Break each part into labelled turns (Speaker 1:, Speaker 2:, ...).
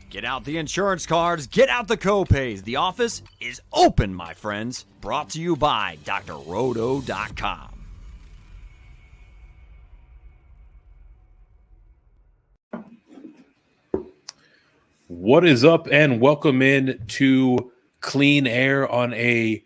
Speaker 1: Get out the insurance cards, get out the copays. The office is open, my friends. Brought to you by drroto.com.
Speaker 2: What is up, and welcome in to Clean Air on a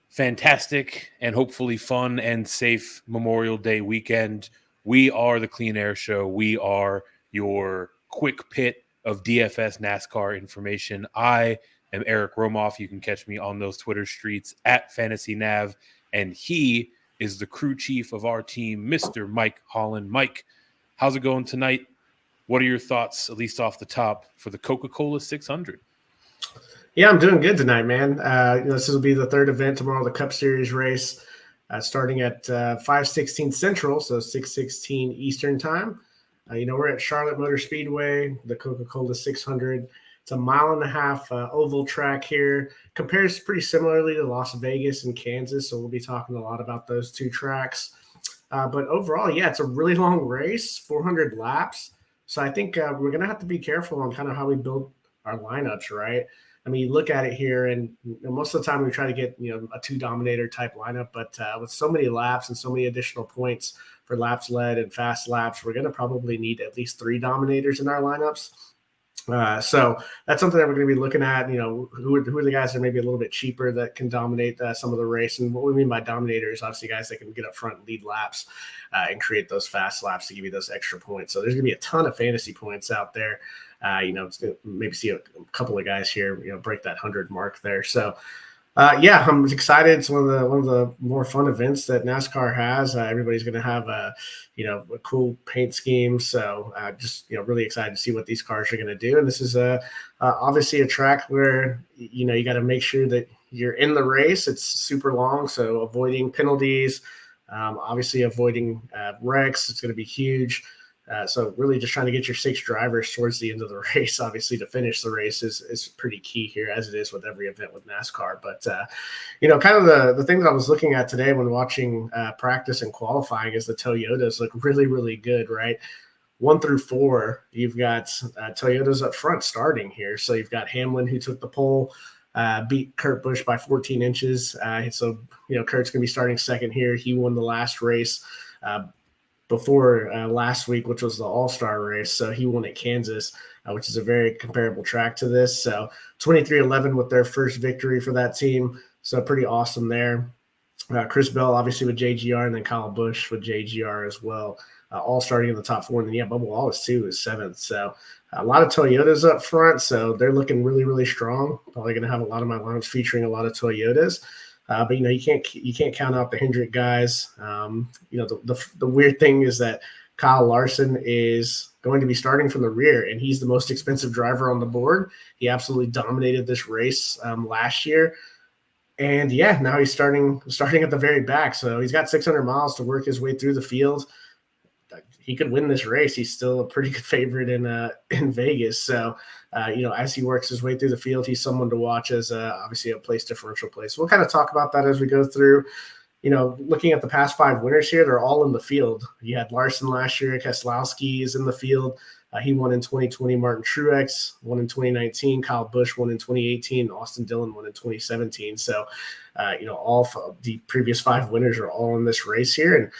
Speaker 2: fantastic and hopefully fun and safe Memorial Day weekend. We are the Clean Air Show. We are your quick pit of DFS NASCAR information. I am Eric Romoff. You can catch me on those Twitter streets at FantasyNav, and he is the crew chief of our team, Mr. Mike Holland. Mike, how's it going tonight? What are your thoughts, at least off the top, for the Coca Cola 600?
Speaker 3: Yeah, I'm doing good tonight, man. This will be the third event tomorrow, the Cup Series race, starting at 5:16 Central, so 6:16 Eastern time. We're at Charlotte Motor Speedway, the Coca Cola 600. It's a 1.5 mile oval track here. Compares pretty similarly to Las Vegas and Kansas, so we'll be talking a lot about those two tracks. But overall, yeah, it's a really long race, 400 laps. So I think we're going to have to be careful on kind of how we build our lineups, right? I mean, you look at it here, and most of the time we try to get, a two Dominator type lineup. But with so many laps and so many additional points for laps led and fast laps, we're going to probably need at least 3 Dominators in our lineups. So that's something that we're going to be looking at. Who are the guys that are maybe a little bit cheaper that can dominate some of the race? And what we mean by Dominator is obviously guys that can get up front and lead laps and create those fast laps to give you those extra points. So there's going to be a ton of fantasy points out there. It's going to maybe see a couple of guys here, break that 100 mark there. So, I'm excited. It's one of the more fun events that NASCAR has. Everybody's going to have a cool paint scheme. So just really excited to see what these cars are going to do. And this is obviously a track where you got to make sure that you're in the race. It's super long, so avoiding penalties, obviously avoiding wrecks. It's going to be huge. So really just trying to get your 6 drivers towards the end of the race, obviously to finish the race is pretty key here, as it is with every event with NASCAR. But, kind of the thing that I was looking at today when watching practice and qualifying is the Toyotas look really, really good, right? 1 through 4, you've got Toyotas up front starting here. So you've got Hamlin, who took the pole, beat Kurt Busch by 14 inches. So Kurt's going to be starting second here. He won the last race before last week, which was the All-Star race. So he won at Kansas, which is a very comparable track to this. So 23-11 with their first victory for that team. So pretty awesome there. Chris Bell, obviously, with JGR, and then Kyle Busch with JGR as well, all starting in the top 4. And then, Bubba Wallace, too, is 7th. So a lot of Toyotas up front. So they're looking really, really strong. Probably going to have a lot of my lineups featuring a lot of Toyotas. But you can't count out the Hendrick guys. The weird thing is that Kyle Larson is going to be starting from the rear, and he's the most expensive driver on the board. He absolutely dominated this race last year, and now he's starting at the very back. So he's got 600 miles to work his way through the field. He could win this race. He's still a pretty good favorite in Vegas. So, as he works his way through the field, he's someone to watch as obviously a place differential play. So we'll kind of talk about that as we go through. Looking at the past 5 winners here, they're all in the field. You had Larson last year. Keselowski is in the field. He won in 2020. Martin Truex won in 2019. Kyle Busch won in 2018. Austin Dillon won in 2017. So, all the previous 5 winners are all in this race here. And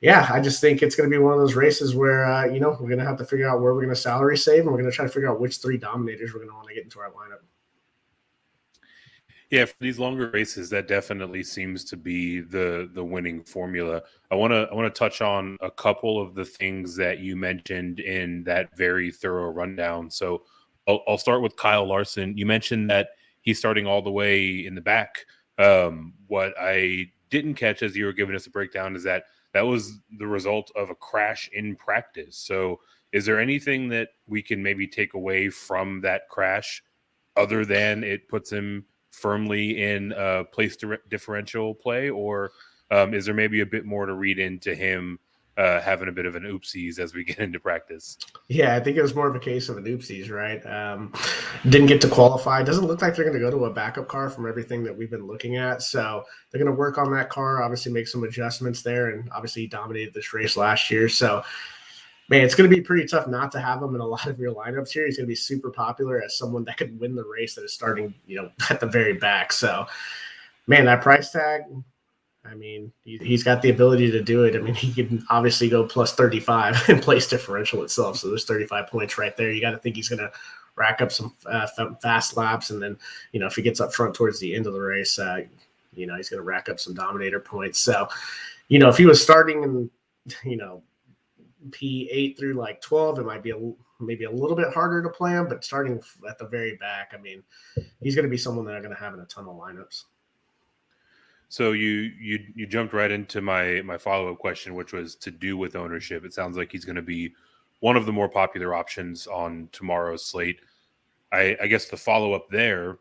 Speaker 3: I just think it's going to be one of those races where, we're going to have to figure out where we're going to salary save, and we're going to try to figure out which 3 Dominators we're going to want to get into our lineup.
Speaker 2: Yeah, for these longer races, that definitely seems to be the winning formula. I want to touch on a couple of the things that you mentioned in that very thorough rundown. So I'll start with Kyle Larson. You mentioned that he's starting all the way in the back. What I didn't catch as you were giving us a breakdown is that was the result of a crash in practice. So is there anything that we can maybe take away from that crash other than it puts him firmly in place differential play, or is there maybe a bit more to read into him having a bit of an oopsies as we get into practice?
Speaker 3: Yeah, I think it was more of a case of an oopsies, right? Didn't get to qualify. Doesn't look like they're going to go to a backup car from everything that we've been looking at. So they're going to work on that car, obviously make some adjustments there. And obviously he dominated this race last year. So Man, it's going to be pretty tough not to have him in a lot of your lineups here. He's going to be super popular as someone that could win the race that is starting, at the very back. So, man, that price tag, I mean, he's got the ability to do it. I mean, he can obviously go plus 35 in place differential itself. So there's 35 points right there. You got to think he's going to rack up some fast laps. And then, if he gets up front towards the end of the race, he's going to rack up some Dominator points. So, if he was starting in, P8 through like 12, it might be maybe a little bit harder to play him, but starting at the very back, I mean, he's going to be someone that I'm going to have in a ton of lineups.
Speaker 2: So you jumped right into my follow-up question, which was to do with ownership. It sounds like he's going to be one of the more popular options on tomorrow's slate. I guess the follow-up there,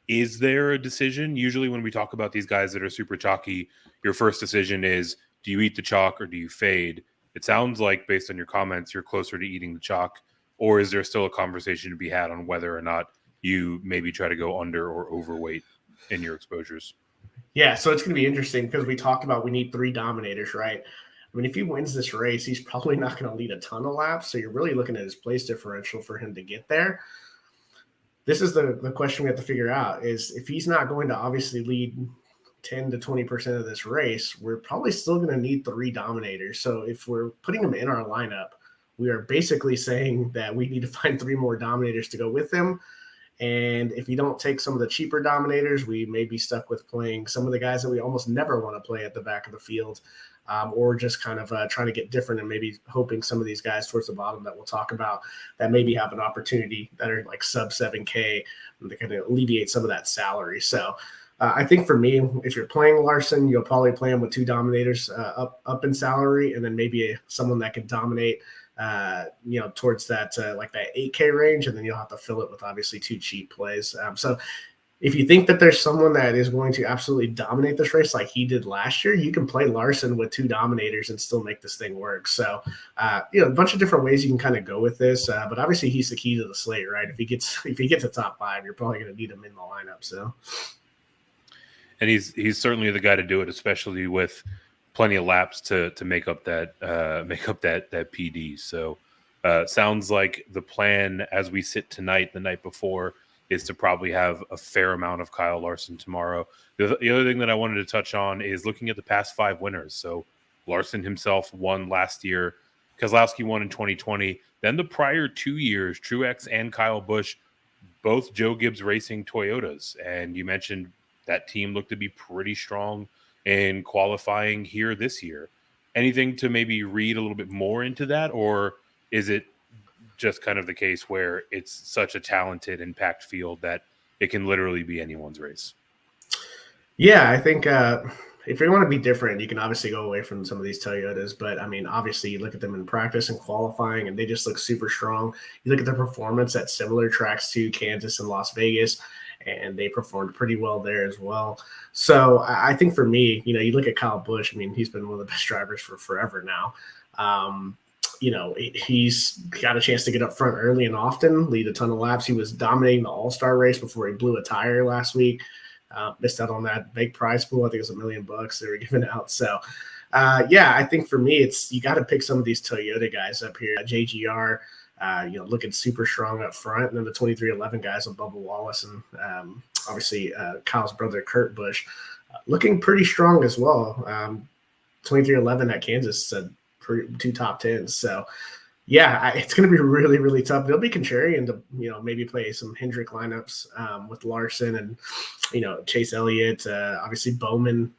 Speaker 2: is there a decision? Usually when we talk about these guys that are super chalky, your first decision is, do you eat the chalk or do you fade? It sounds like, based on your comments, you're closer to eating the chalk, or is there still a conversation to be had on whether or not you maybe try to go under or overweight in your exposures?
Speaker 3: Yeah, so it's going to be interesting because we talked about we need 3 Dominators, right? I mean, if he wins this race, he's probably not going to lead a ton of laps, so you're really looking at his place differential for him to get there. This is the question we have to figure out, is if he's not going to obviously lead 10 to 20% of this race, we're probably still going to need 3 Dominators. So if we're putting them in our lineup, we are basically saying that we need to find 3 more Dominators to go with them. And if you don't take some of the cheaper Dominators, we may be stuck with playing some of the guys that we almost never want to play at the back of the field, or just kind of trying to get different and maybe hoping some of these guys towards the bottom that we'll talk about that maybe have an opportunity that are like sub 7K and they kind of alleviate some of that salary. So I think for me, if you're playing Larson, you'll probably play him with 2 Dominators up in salary, and then maybe someone that can dominate towards that like that 8K range, and then you'll have to fill it with obviously 2 cheap plays. So if you think that there's someone that is going to absolutely dominate this race like he did last year, you can play Larson with 2 Dominators and still make this thing work. So a bunch of different ways you can kind of go with this, but obviously he's the key to the slate, right? If he gets a top 5, you're probably going to need him in the lineup. So.
Speaker 2: And he's certainly the guy to do it, especially with plenty of laps to make up that PD. So sounds like the plan as we sit tonight, the night before, is to probably have a fair amount of Kyle Larson tomorrow. The other thing that I wanted to touch on is looking at the past 5 winners. So Larson himself won last year. Keselowski won in 2020. Then the prior 2 years, Truex and Kyle Busch, both Joe Gibbs Racing Toyotas. And you mentioned that team looked to be pretty strong in qualifying here this year. Anything to maybe read a little bit more into that, or is it just kind of the case where it's such a talented and packed field that it can literally be anyone's race?
Speaker 3: Yeah, I think if you want to be different, you can obviously go away from some of these Toyotas, but I mean, obviously you look at them in practice and qualifying and they just look super strong. You look at their performance at similar tracks to Kansas and Las Vegas, and they performed pretty well there as well. So I think for me, you look at Kyle Busch. I mean, he's been one of the best drivers for forever now. He's got a chance to get up front early and often, lead a ton of laps. He was dominating the All-Star race before he blew a tire last week. Missed out on that big prize pool. I think it was $1 million they were giving out. So, I think for me, you got to pick some of these Toyota guys up here. JGR, looking super strong up front. And then the 2311 guys with Bubba Wallace and obviously Kyle's brother, Kurt Busch, looking pretty strong as well. 2311 at Kansas said 2 top 10s. So, it's going to be really, really tough. It'll be contrarian to, maybe play some Hendrick lineups with Larson and, Chase Elliott. Obviously, Bowman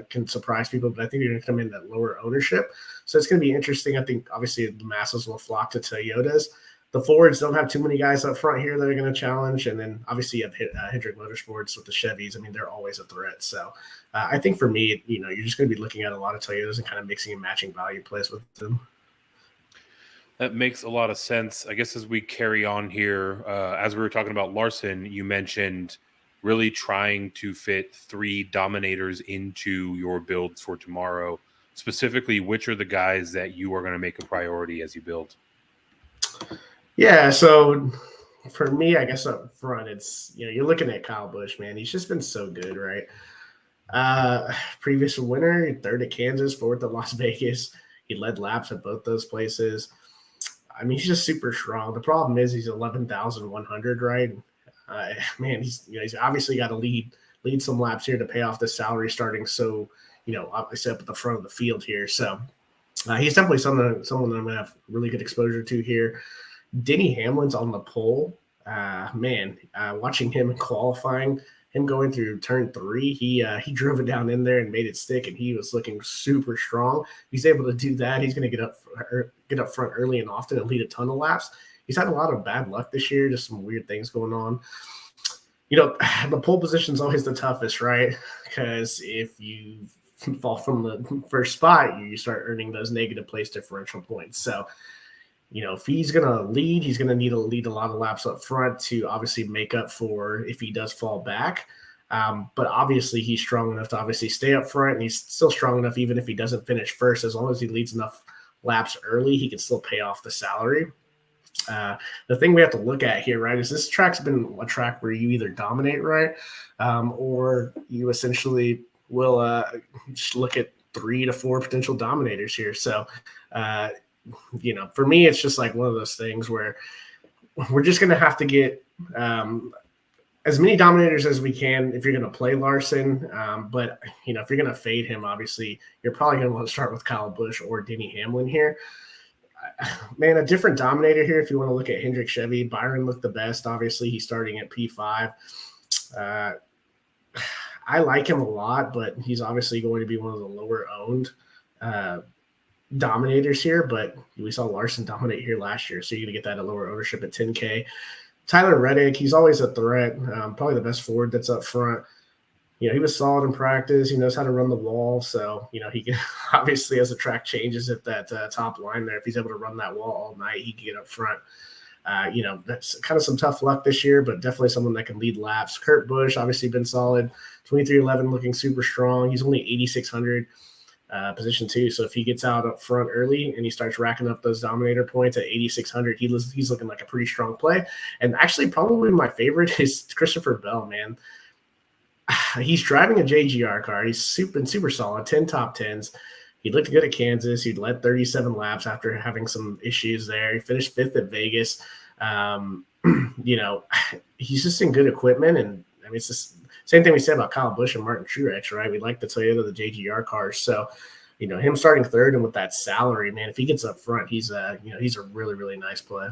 Speaker 3: can surprise people, but I think you're going to come in at lower ownership. So it's going to be interesting. I think, obviously, the masses will flock to Toyotas. The Fords don't have too many guys up front here that are going to challenge. And then, obviously, you have Hendrick Motorsports with the Chevys. I mean, they're always a threat. So I think for me, you're just going to be looking at a lot of Toyotas and kind of mixing and matching value plays with them.
Speaker 2: That makes a lot of sense. I guess as we carry on here, as we were talking about Larson, you mentioned really trying to fit 3 Dominators into your builds for tomorrow. Specifically, which are the guys that you are going to make a priority as you build?
Speaker 3: Yeah, so for me, I guess up front, it's, you're looking at Kyle Busch, man. He's just been so good, right? Previous winner, 3rd at Kansas, 4th at Las Vegas. He led laps at both those places. I mean, he's just super strong. The problem is he's 11,100, right? Man, he's obviously got to lead some laps here to pay off the salary starting. So, obviously up at the front of the field here. So he's definitely someone that I'm going to have really good exposure to here. Denny Hamlin's on the pole. Watching him in qualifying, him going through turn 3, he drove it down in there and made it stick, and he was looking super strong. He's able to do that. He's going to get up front early and often and lead a ton of laps. He's had a lot of bad luck this year, just some weird things going on. The pole position is always the toughest, right? Because if you fall from the first spot, you start earning those negative place differential points. So, if he's going to lead, he's going to need to lead a lot of laps up front to obviously make up for if he does fall back. But obviously he's strong enough to obviously stay up front, and he's still strong enough even if he doesn't finish first. As long as he leads enough laps early, he can still pay off the salary. The thing we have to look at here, right, is this track's been a track where you either dominate, right, or you essentially will just look at 3 to 4 potential dominators here. So, for me, it's just like one of those things where we're just going to have to get as many dominators as we can if you're going to play Larson. But, if you're going to fade him, obviously, you're probably going to want to start with Kyle Busch or Denny Hamlin here. Man, a different dominator here if you want to look at Hendrick Chevy. Byron looked the best. Obviously, he's starting at P5. I like him a lot, but he's obviously going to be one of the lower-owned dominators here, but we saw Larson dominate here last year, so you're going to get that at lower ownership at 10K. Tyler Reddick, he's always a threat, probably the best forward that's up front. He was solid in practice. He knows how to run the wall, so, he can obviously, as the track changes at that top line there, if he's able to run that wall all night, he can get up front. That's kind of some tough luck this year, but definitely someone that can lead laps. Kurt Busch, obviously been solid, 23.11, looking super strong. He's only 8,600. Position 2. So if he gets out up front early and he starts racking up those dominator points at 8,600, he's looking like a pretty strong play. And actually, probably my favorite is Christopher Bell, man. He's driving a JGR car. He's been super solid, 10 top 10s. He looked good at Kansas. He'd led 37 laps after having some issues there. He finished 5th at Vegas. He's just in good equipment. And I mean, it's just same thing we said about Kyle Busch and Martin Truex, right? We like the Toyota, the JGR cars. So, him starting 3rd and with that salary, man, if he gets up front, he's a really, really nice play.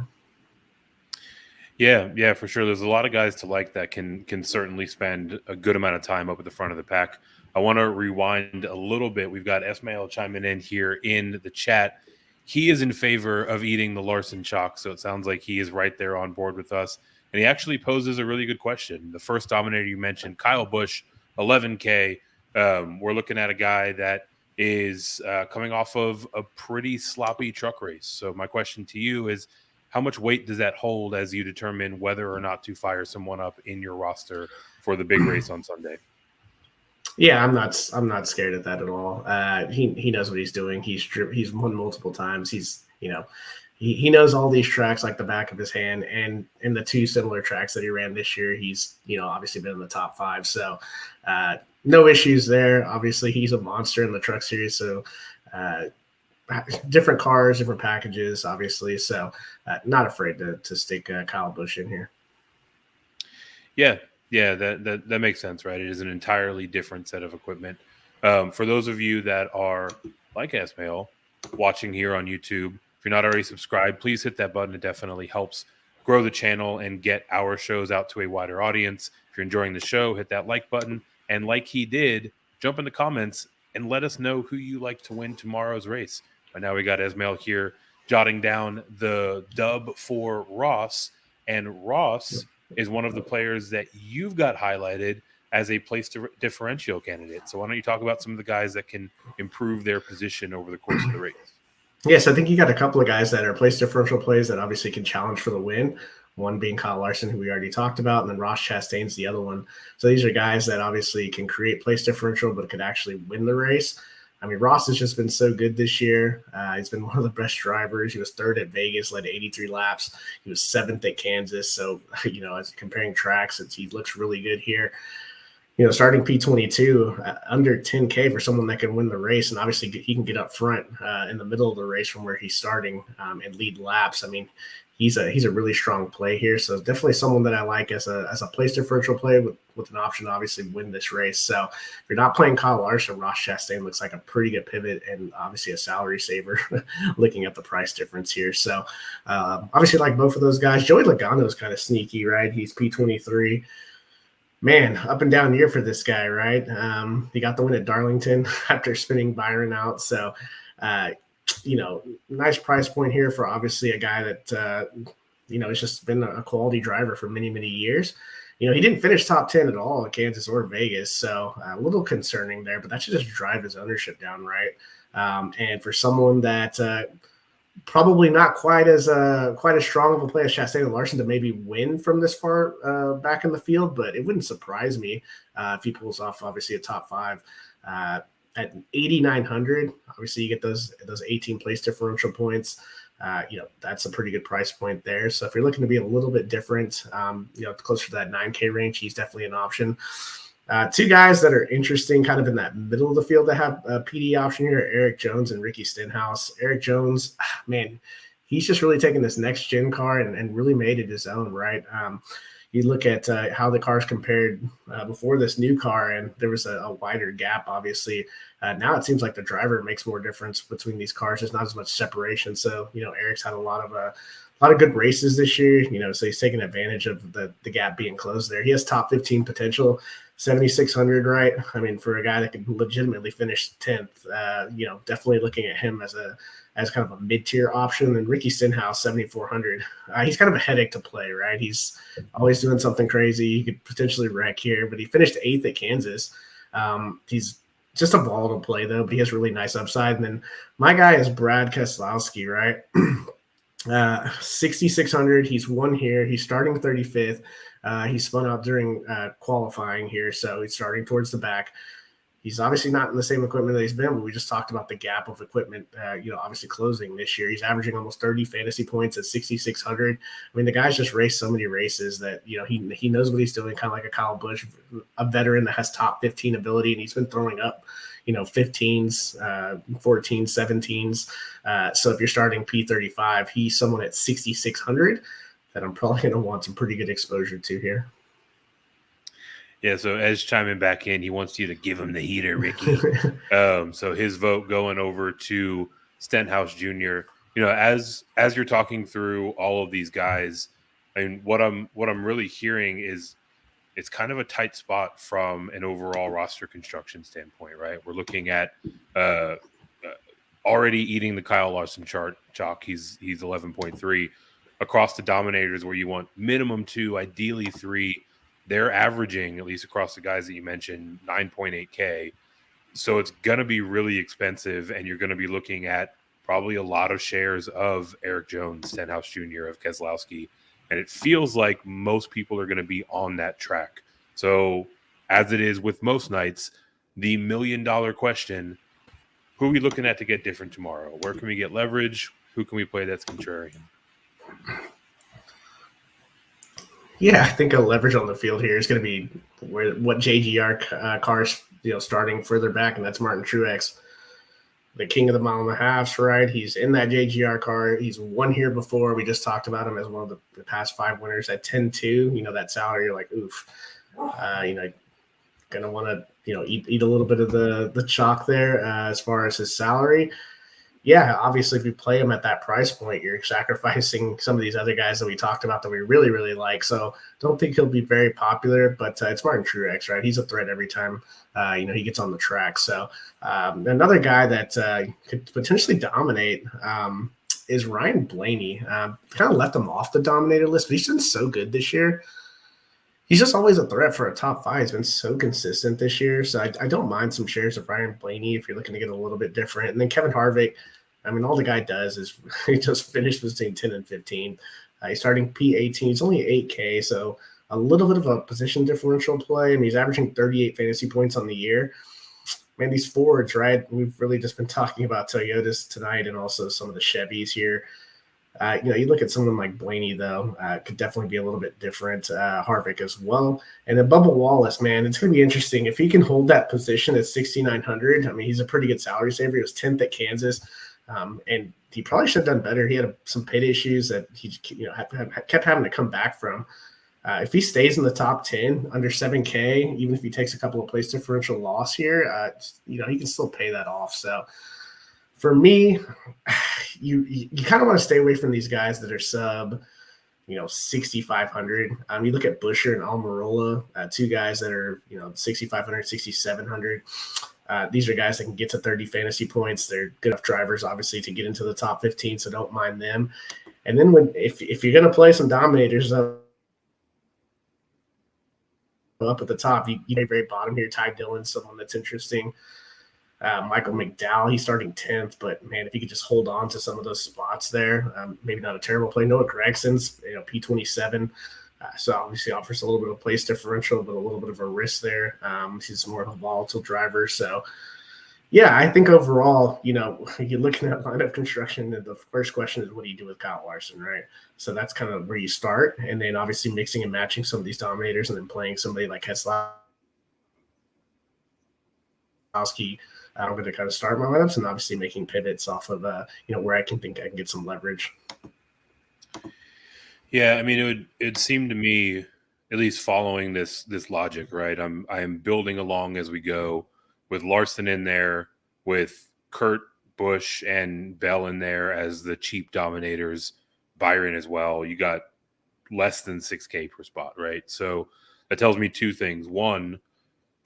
Speaker 2: Yeah, for sure. There's a lot of guys to like that can certainly spend a good amount of time up at the front of the pack. I want to rewind a little bit. We've got Esmail chiming in here in the chat. He is in favor of eating the Larson chalk, so it sounds like he is right there on board with us. And he actually poses a really good question. The first dominator you mentioned, Kyle Busch, 11K. We're looking at a guy that is coming off of a pretty sloppy truck race. So my question to you is, how much weight does that hold as you determine whether or not to fire someone up in your roster for the big race on Sunday?
Speaker 3: Yeah, I'm not scared of that at all. He knows what he's doing. He's won multiple times. He knows all these tracks like the back of his hand, and in the 2 similar tracks that he ran this year, he's obviously been in the top 5. So no issues there. Obviously, he's a monster in the truck series. So different cars, different packages, obviously. So not afraid to stick Kyle Busch in here.
Speaker 2: Yeah, that makes sense, right? It is an entirely different set of equipment. For those of you that are like Esmail watching here on YouTube, if you're not already subscribed, please hit that button. It definitely helps grow the channel and get our shows out to a wider audience. If you're enjoying the show, hit that like button. And like he did, jump in the comments and let us know who you like to win tomorrow's race. Right now we got Esmail here jotting down the dub for Ross. And Ross is one of the players that you've got highlighted as a place to differential candidate. So why don't you talk about some of the guys that can improve their position over the course of the race?
Speaker 3: Yes, I think you got a couple of guys that are place differential plays that obviously can challenge for the win. One being Kyle Larson, who we already talked about, and then Ross Chastain's the other one. So these are guys that obviously can create place differential, but could actually win the race. I mean, Ross has just been so good this year. He's been one of the best drivers. He was 3rd at Vegas, led 83 laps. He was 7th at Kansas. So, as comparing tracks, he looks really good here. starting P22 under 10K for someone that can win the race, and obviously he can get up front in the middle of the race from where he's starting and lead laps. I mean, he's a really strong play here, so definitely someone that I like as a place differential play with an option to obviously win this race. So if you're not playing Kyle Larson, Ross Chastain looks like a pretty good pivot and obviously a salary saver looking at the price difference here. So obviously like both of those guys. Joey Logano is kind of sneaky, right? He's P23. Man, up and down year for this guy, right? He got the win at Darlington after spinning Byron out. So, nice price point here for obviously a guy that, has just been a quality driver for many, many years. He didn't finish top 10 at all at Kansas or Vegas. So a little concerning there, but that should just drive his ownership down, right? And for someone that probably not quite as strong of a play as Chastain and Larson to maybe win from this far back in the field, but it wouldn't surprise me if he pulls off obviously a top 5 at 8,900. Obviously, you get those 18 place differential points. That's a pretty good price point there. So if you're looking to be a little bit different, closer to that 9K range, he's definitely an option. Two guys that are interesting kind of in that middle of the field that have a PD option here, Eric Jones and Ricky Stenhouse. Eric Jones, man, he's just really taken this next gen car and really made it his own, right? You look at how the cars compared before this new car, and there was a wider gap, obviously. Now it seems like the driver makes more difference between these cars. There's not as much separation. So, Eric's had a lot of good races this year, so he's taking advantage of the gap being closed there. He has top 15 potential, 7,600, right? I mean, for a guy that can legitimately finish 10th, definitely looking at him as kind of a mid-tier option. And Ricky Stenhouse, 7,400. He's kind of a headache to play, right? He's always doing something crazy. He could potentially wreck here, but he finished 8th at Kansas. He's just a volatile play, though, but he has really nice upside. And then my guy is Brad Keselowski, right? 6,600. He's won here. He's starting 35th. He spun out during qualifying here, so he's starting towards the back. He's obviously not in the same equipment that he's been, but we just talked about the gap of equipment, obviously closing this year. He's averaging almost 30 fantasy points at 6,600. I mean, the guy's just raced so many races that, he knows what he's doing, kind of like a Kyle Busch, a veteran that has top 15 ability, and he's been throwing up, 15s, 14s, 17s. So if you're starting P35, he's someone at 6,600 that I'm probably going to want some pretty good exposure to here.
Speaker 2: Yeah, so Ed's chiming back in. He wants you to give him the heater, Ricky. So his vote going over to Stenhouse Jr. As you're talking through all of these guys, I mean, what I'm really hearing is it's kind of a tight spot from an overall roster construction standpoint, right? We're looking at already eating the Kyle Larson chalk. He's 11.3 across the Dominators, where you want minimum 2, ideally 3. They're averaging, at least across the guys that you mentioned, 9.8K. So it's going to be really expensive, and you're going to be looking at probably a lot of shares of Eric Jones, Stenhouse Jr., of Keselowski. And it feels like most people are going to be on that track. So as it is with most nights, the $1 million question, who are we looking at to get different tomorrow? Where can we get leverage? Who can we play that's contrarian?
Speaker 3: Yeah, I think a leverage on the field here is going to be what JGR cars, starting further back, and that's Martin Truex, the king of the mile and a half, right? He's in that JGR car. He's won here before. We just talked about him as one of the past 5 winners at 10-2. That salary, you're like, oof. Going to want to, eat a little bit of the chalk there as far as his salary. Yeah, obviously, if you play him at that price point, you're sacrificing some of these other guys that we talked about that we really, really like. So don't think he'll be very popular, but it's Martin Truex, right? He's a threat every time, he gets on the track. So another guy that could potentially dominate is Ryan Blaney. Kind of left him off the Dominator list, but he's been so good this year. He's just always a threat for a top 5. He's been so consistent this year. So I don't mind some shares of Ryan Blaney if you're looking to get a little bit different. And then Kevin Harvick, I mean, all the guy does is he just finished between 10 and 15. He's starting P18. He's only 8K, so a little bit of a position differential play. I mean, he's averaging 38 fantasy points on the year. Man, these Fords, right? We've really just been talking about Toyotas tonight and also some of the Chevys here. You look at someone like Blaney, though, could definitely be a little bit different. Harvick as well. And then Bubba Wallace, man, it's going to be interesting. If he can hold that position at 6,900, I mean, he's a pretty good salary saver. He was 10th at Kansas. And he probably should have done better. He had some pit issues that he kept having to come back from. If he stays in the top 10 under 7K, even if he takes a couple of place differential loss here, he can still pay that off. So for me, you kind of want to stay away from these guys that are sub, 6,500. You look at Busher and Almirola, two guys that are, 6,500, 6,700. These are guys that can get to 30 fantasy points. They're good enough drivers, obviously, to get into the top 15, so don't mind them. And then if you're going to play some Dominators up at the top, you very bottom here, Ty Dillon, someone that's interesting. Michael McDowell, he's starting 10th, but man, if he could just hold on to some of those spots there, maybe not a terrible play. Noah Gregson's, P27, so obviously offers a little bit of place differential, but a little bit of a risk there. He's more of a volatile driver, so yeah, I think overall, you're looking at lineup construction, and the first question is, what do you do with Kyle Larson, right? So that's kind of where you start, and then obviously mixing and matching some of these Dominators, and then playing somebody like Keselowski. I'm going to kind of start my lineups and obviously making pivots off of, where I can get some leverage.
Speaker 2: Yeah, I mean, it seemed to me, at least following this logic, right? I'm building along as we go with Larson in there, with Kurt Busch and Bell in there as the cheap Dominators, Byron as well. You got less than 6K per spot, right? So that tells me two things. One,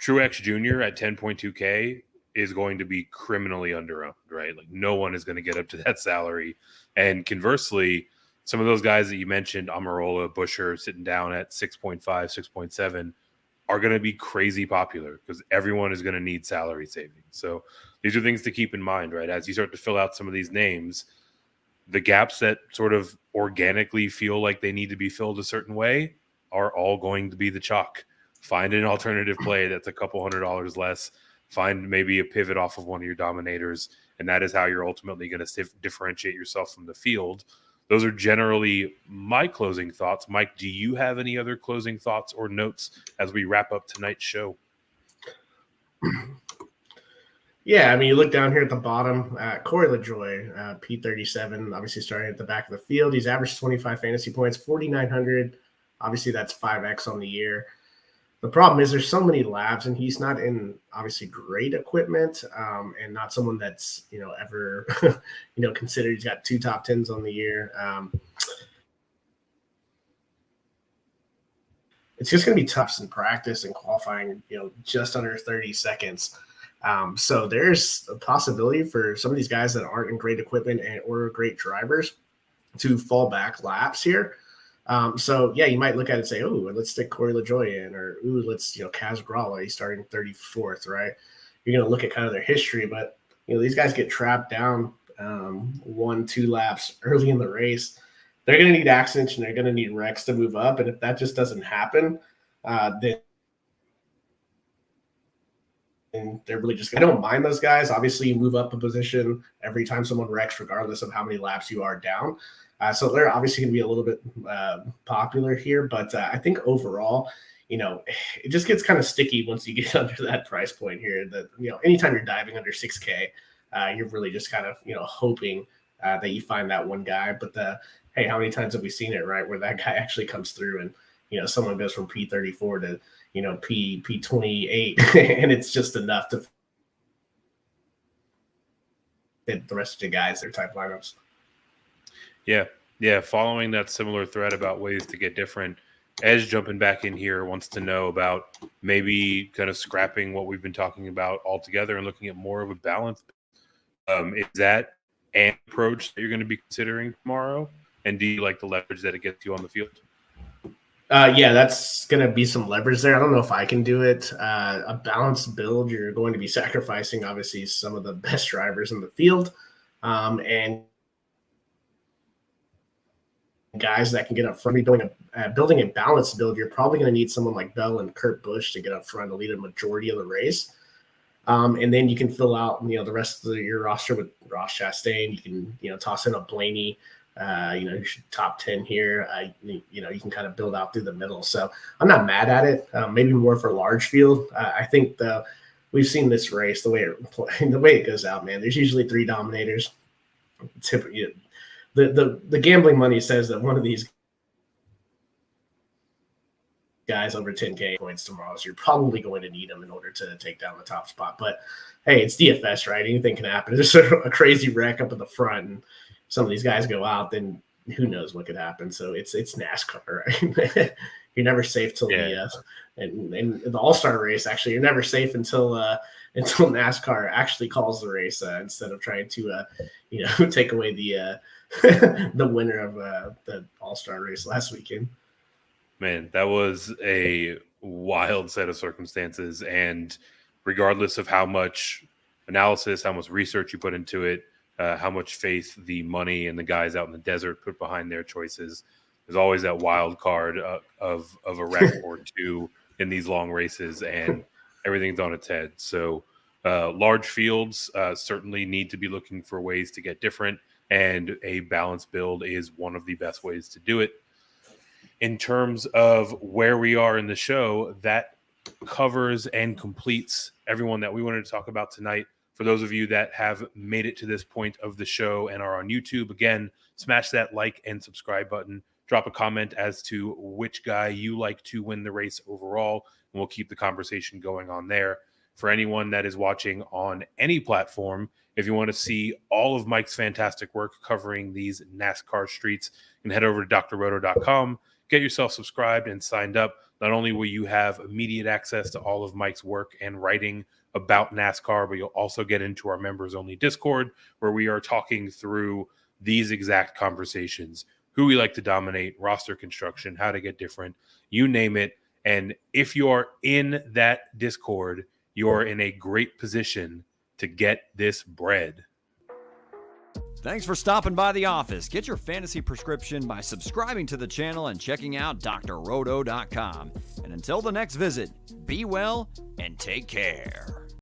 Speaker 2: Truex Jr. at 10.2K is going to be criminally underowned, right? Like no one is going to get up to that salary. And conversely, some of those guys that you mentioned, Almirola, Busher, sitting down at 6.5, 6.7, are going to be crazy popular because everyone is going to need salary savings. So these are things to keep in mind, right? As you start to fill out some of these names, the gaps that sort of organically feel like they need to be filled a certain way are all going to be the chalk. Find an alternative play that's a couple $100 less. Find maybe a pivot off of one of your Dominators, and that is how you're ultimately going to differentiate yourself from the field. Those are generally my closing thoughts. Mike, do you have any other closing thoughts or notes as we wrap up tonight's show?
Speaker 3: Yeah, I mean, you look down here at the bottom, Corey LaJoie, P37, obviously starting at the back of the field. He's averaged 25 fantasy points, 4,900. Obviously, that's 5X on the year. The problem is there's so many labs, and he's not in obviously great equipment, and not someone that's ever considered. He's got 2 top 10s on the year. It's just going to be tough in practice and qualifying. Just under 30 seconds. So there's a possibility for some of these guys that aren't in great equipment or great drivers to fall back laps here. So yeah, you might look at it and say, oh, let's stick Corey LaJoie in, or let's Kaz Grala, he's starting 34th, right? You're going to look at kind of their history, but these guys get trapped down 1-2 laps early in the race. They're going to need accidents and they're going to need wrecks to move up, and if that just doesn't happen, then they're really just – I don't mind those guys. Obviously, you move up a position every time someone wrecks, regardless of how many laps you are down. So they're obviously going to be a little bit popular here, but I think overall, it just gets kind of sticky once you get under that price point here. That anytime you're diving under 6K, you're really just kind of hoping that you find that one guy. But hey, how many times have we seen it, right, where that guy actually comes through and someone goes from P34 to P28, and it's just enough to fit the rest of the guys their type lineups.
Speaker 2: Yeah. Following that similar thread about ways to get different, Edge jumping back in here wants to know about maybe kind of scrapping what we've been talking about altogether and looking at more of a balance. Is that an approach that you're going to be considering tomorrow? And do you like the leverage that it gets you on the field?
Speaker 3: Yeah, that's going to be some leverage there. I don't know if I can do it. A balanced build, you're going to be sacrificing, obviously, some of the best drivers in the field. And guys that can get up front. Building a balanced build, you're probably going to need someone like Bell and Kurt Busch to get up front to lead a majority of the race. And then you can fill out, the rest of your roster with Ross Chastain. You can, toss in a Blaney You should top 10 here. You can kind of build out through the middle. So I'm not mad at it. Maybe more for large field. I think we've seen this race, the way it goes out, man. There's usually 3 dominators. Typically, the gambling money says that one of these guys over 10K points tomorrow, so you're probably going to need them in order to take down the top spot. But hey, it's DFS, right? Anything can happen. There's a crazy wreck up at the front, and some of these guys go out, then who knows what could happen. So it's NASCAR, right? You're never safe till and the All-Star race. Actually, you're never safe until NASCAR actually calls the race instead of trying to take away the the winner of the All-Star race last weekend.
Speaker 2: Man, that was a wild set of circumstances, and regardless of how much analysis, how much research you put into it, how much faith the money and the guys out in the desert put behind their choices, there's always that wild card of a wreck or two in these long races, and everything's on its head. So large fields certainly need to be looking for ways to get different, and a balanced build is one of the best ways to do it. In terms of where we are in the show, that covers and completes everyone that we wanted to talk about tonight. For those of you that have made it to this point of the show and are on YouTube, again, smash that like and subscribe button. Drop a comment as to which guy you like to win the race overall, and we'll keep the conversation going on there. For anyone that is watching on any platform, if you want to see all of Mike's fantastic work covering these NASCAR streets, you can head over to drroto.com. Get yourself subscribed and signed up. Not only will you have immediate access to all of Mike's work and writing about NASCAR, but you'll also get into our members-only Discord, where we are talking through these exact conversations: who we like to dominate, roster construction, how to get different, you name it. And if you are in that Discord, you're in a great position to get this bread.
Speaker 1: Thanks for stopping by the office. Get your fantasy prescription by subscribing to the channel and checking out drroto.com. And until the next visit, be well and take care.